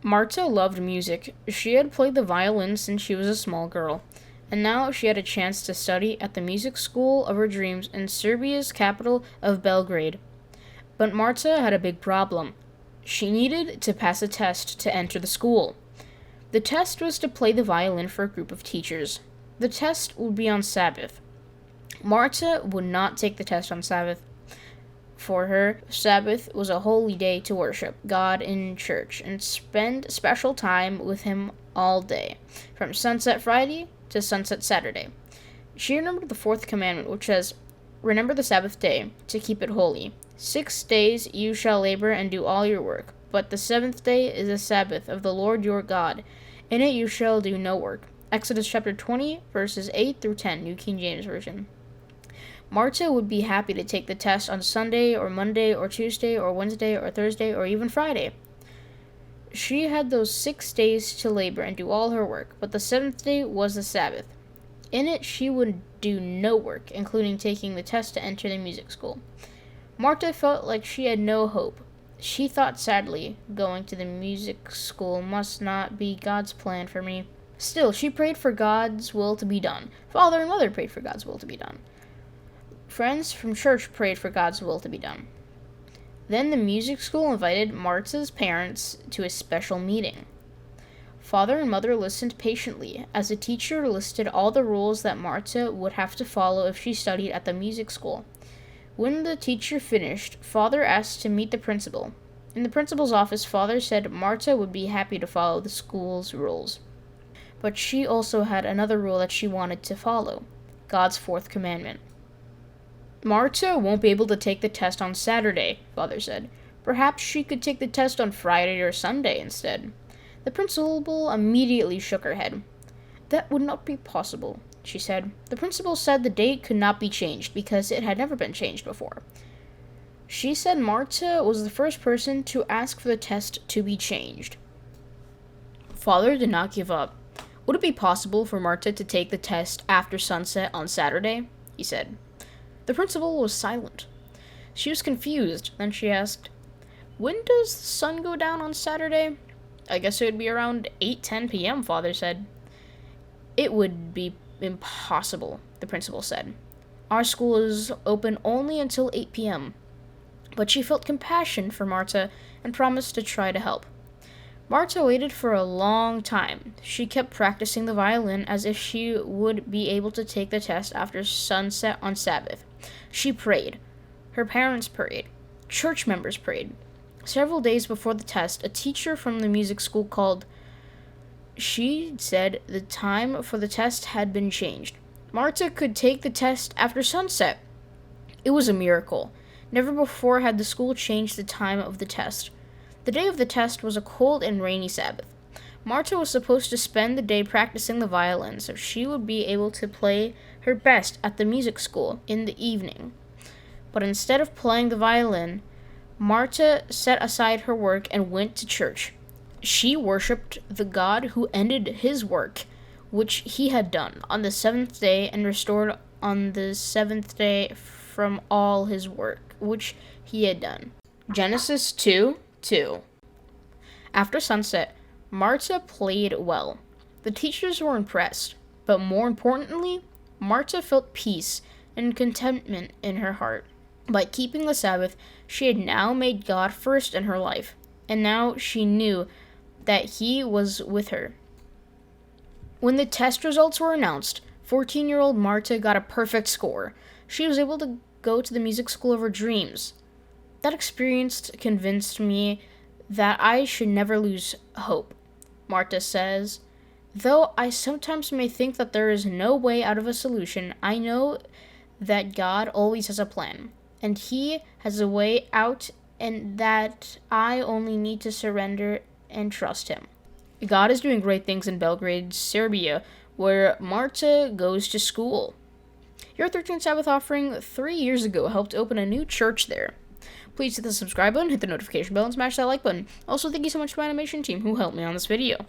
Marta loved music. She had played the violin since she was a small girl, and now she had a chance to study at the music school of her dreams in Serbia's capital of Belgrade. But Marta had a big problem. She needed to pass a test to enter the school. The test was to play the violin for a group of teachers. The test would be on Sabbath. Marta would not take the test on Sabbath. For her, Sabbath was a holy day to worship God in church and spend special time with Him all day, from sunset Friday to sunset Saturday. She remembered the fourth commandment, which says, "Remember the Sabbath day, to keep it holy. 6 days you shall labor and do all your work, but the seventh day is a Sabbath of the Lord your God. In it you shall do no work." Exodus chapter 20, verses 8 through 10, New King James Version. Marta would be happy to take the test on Sunday or Monday or Tuesday or Wednesday or Thursday or even Friday. She had those 6 days to labor and do all her work, but the seventh day was the Sabbath. In it she would do no work, including taking the test to enter the music school. Marta felt like she had no hope. She thought sadly, going to the music school must not be God's plan for me. Still, she prayed for God's will to be done. Father and mother prayed for God's will to be done. Friends from church prayed for God's will to be done. Then the music school invited Marta's parents to a special meeting. Father and mother listened patiently as the teacher listed all the rules that Marta would have to follow if she studied at the music school. When the teacher finished, Father asked to meet the principal. In the principal's office, Father said Marta would be happy to follow the school's rules. But she also had another rule that she wanted to follow, God's fourth commandment. "Marta won't be able to take the test on Saturday," Father said. "Perhaps she could take the test on Friday or Sunday instead." The principal immediately shook her head. "That would not be possible," she said. The principal said the date could not be changed because it had never been changed before. She said Marta was the first person to ask for the test to be changed. Father did not give up. "Would it be possible for Marta to take the test after sunset on Saturday?" he said. The principal was silent. She was confused. Then she asked, "When does the sun go down on Saturday?" "I guess it would be around 8:10 p.m., Father said. "It would be impossible," the principal said. "Our school is open only until 8 p.m. But she felt compassion for Marta and promised to try to help. Marta waited for a long time. She kept practicing the violin as if she would be able to take the test after sunset on Sabbath. She prayed. Her parents prayed. Church members prayed. Several days before the test, a teacher from the music school called. She said the time for the test had been changed. Marta could take the test after sunset. It was a miracle. Never before had the school changed the time of the test. The day of the test was a cold and rainy Sabbath. Marta was supposed to spend the day practicing the violin so she would be able to play her best at the music school in the evening. But instead of playing the violin, Marta set aside her work and went to church. She worshipped the God who ended his work, which he had done on the seventh day, and restored on the seventh day from all his work, which he had done. Genesis 2:2. After sunset, Marta played well. The teachers were impressed, but more importantly, Marta felt peace and contentment in her heart. By keeping the Sabbath, she had now made God first in her life, and now she knew that he was with her. When the test results were announced, 14-year-old Marta got a perfect score. She was able to go to the music school of her dreams. That experience convinced me that I should never lose hope, Marta says. Though I sometimes may think that there is no way out of a solution, I know that God always has a plan, and he has a way out, and that I only need to surrender and trust him. God is doing great things in Belgrade, Serbia, where Marta goes to school. Your 13th Sabbath offering 3 years ago helped open a new church there. Please hit the subscribe button, hit the notification bell, and smash that like button. Also, thank you so much to my animation team who helped me on this video.